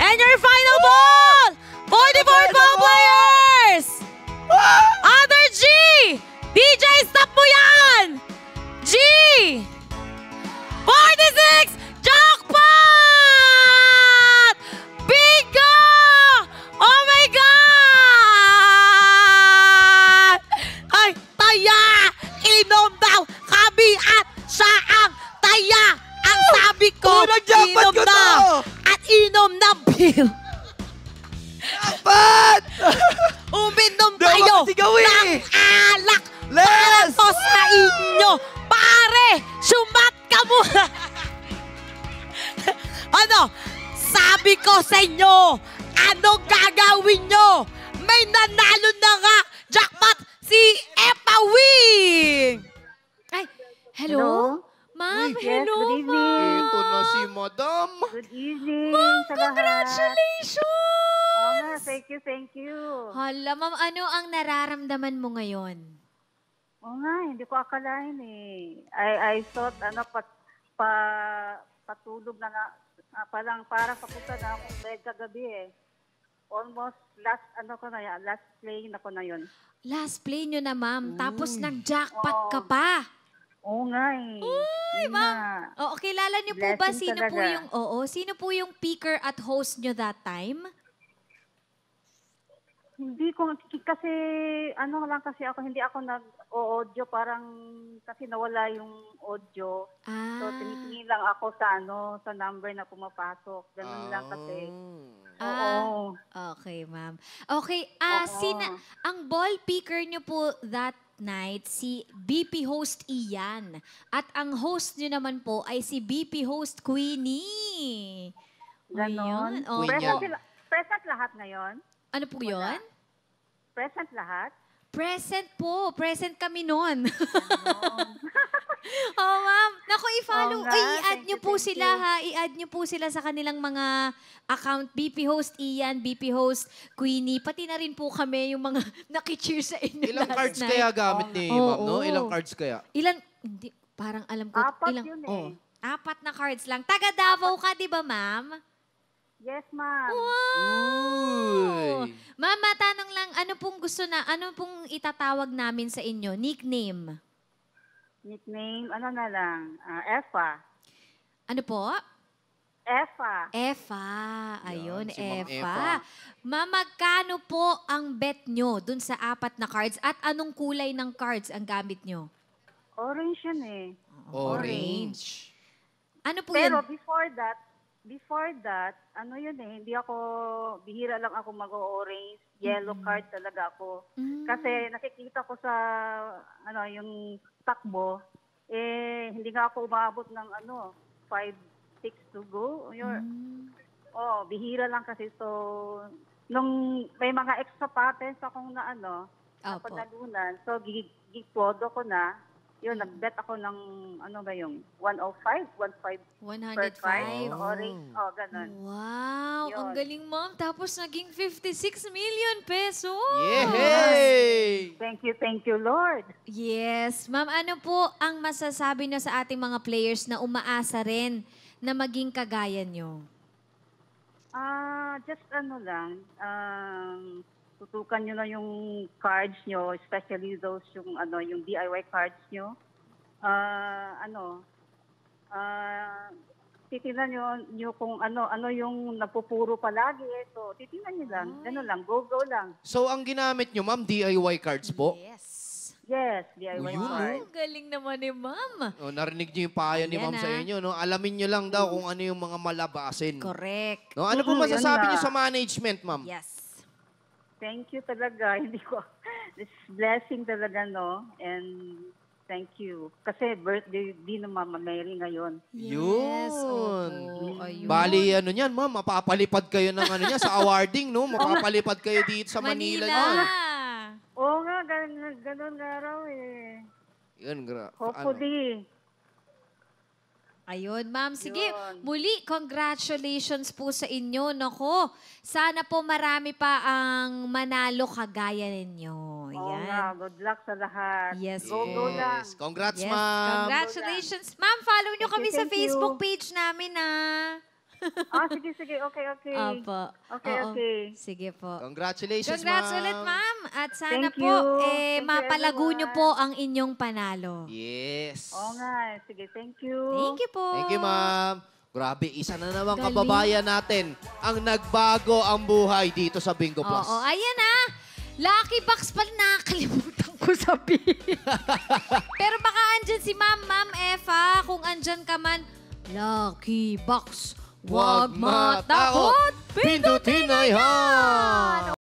And your final ball! 44 ball players! Other G! DJ, stop mo yan! G! 46! Jackpot! Bingo! Oh my God! Ay, taya! Inom daw! Kami at siya ang taya! Ang sabi ko, inom daw! At inom ng beer! Dapat! Uminom tayo ng alak para to sa inyo! Pare! Sumat ka muna! Ano? Sabi ko sa inyo, anong gagawin nyo? May nanalo na nga jackpot si Epa Wing! Ay, hello? Ma'am, hello, good evening. Ito na si Madam. Good evening Ma'am, sa lahat. congratulations! Oo nga, thank you. Hala, ma'am, ano ang nararamdaman mo ngayon? Oo nga, hindi ko akalain eh. I thought, patulog na nga, parang papunta na akong bed kagabi eh. Almost last play na ko na yun. Last play nyo na, ma'am. Tapos nag-jackpot ka pa. Oo nga eh. Uy, Yun ma'am. nga. Oo, kilala niyo po ba Blessing sino po yung picker at host nyo that time? Hindi ko, kasi hindi ako nag-audio, parang kasi nawala yung audio. So, tinitingin lang ako sa number na pumapasok. Ganun lang kasi. Oo. Okay, ma'am. Okay, Oo. ang ball picker nyo po that night, si BP host Ian. At ang host nyo naman po ay si BP host Queenie. Ganon. Ayun. Oo. Present lahat ngayon? Ano po yun? Present lahat? Present po. Present kami nun. Oh, ma'am. Naku, i-follow. Oo nga, I-add thank nyo you, po thank sila, you. ha? I-add nyo po sila sa kanilang mga account. BP host Ian, BP host Queenie. Pati na rin po kami yung mga nakicheer sa inyo Ilang last cards night. kaya gamit ni Oo. Ma'am, no? Ilang cards kaya? Hindi, parang alam ko. 4 yun eh. 4 na cards lang. Taga Davao ka, di ba, ma'am? Yes, ma'am. Wow! Uy. Ma'am, matanong lang, ano pong itatawag namin sa inyo? Nickname? Nickname, na lang? Efa. Ano po? Efa. Efa. Ayun, Yan, si Ma'am Efa. Efa. Ma'am, magkano po ang bet nyo dun sa 4 na cards at anong kulay ng cards ang gamit nyo? Orange yun eh. Orange. Ano po Pero yun? before that, bihira lang ako mag-orange. Yellow card talaga ako. Kasi nakikita ko sa, yung takbo, hindi nga ako umabot ng 5, 6 to go. Bihira lang kasi. So, nung may mga extra patents akong Opo. panalunan, so gipodo ko na. Yun, nag-bet ako ng, 105, 105 per card. 105. Orange, ganun. Wow, Yun. ang galing, ma'am. Tapos naging 56 million pesos. Yay! Thank you, Lord. Yes. Ma'am, ano po ang masasabi na sa ating mga players na umaasa rin na maging kagaya nyo? Just tutukan nyo na yung cards nyo, especially those yung DIY cards nyo. Titingnan nyo kung ano yung napupuro palagi. So, titingnan nyo lang. Ganun lang. Go lang. So, ang ginamit nyo, Ma'am, DIY cards po? Yes. Yes, DIY Yun, cards. Ang galing naman ni ma'am. Narinig nyo yung payo ni Ayan, Ma'am sa inyo, no? Alamin nyo lang daw kung ano yung mga malabasin. Correct. No? Ano po Yun masasabi nga. nyo sa management, Ma'am? Yes. Thank you talaga. This blessing talaga, no? And thank you. Kasi birthday din ng Mama Mary ngayon. Yes. Yun. Opo. Ayun. Bali, niyan, Ma'am, mapapalipad kayo ng niya sa awarding, no? Mapapalipad kayo dito sa Manila. niyan. Oo nga, ganun nga raw eh. Yun, Hopefully. Ayun, ma'am. Sige, Yun. muli, congratulations po sa inyo. Nako, sana po marami pa ang manalo kagaya ninyo. Oo Yan. nga, good luck sa lahat. Yes, Go lang. Yes. Congrats, Yes, Ma'am. congratulations. Ma'am, follow nyo Thank kami you, sa thank Facebook you. page namin, Sige. Okay. Opo. Okay, Oo. okay. Sige po. Congratulations, Congrats ma'am. ulit, ma'am. At sana Thank po, you. Thank you, mapalago nyo everyone. po ang inyong panalo. Yes. Oo nga. Sige, thank you. Thank you po. Thank you, ma'am. Grabe, isa na naman Galing. kababayan natin ang nagbago ang buhay dito sa Bingo Plus. Oo, ayan ah. Lucky box pala, nakakalimutan ko sabihin. Pero baka andyan si Ma'am Eva. Kung andyan ka man, lucky box. Huwag matakot, pindutin na yan!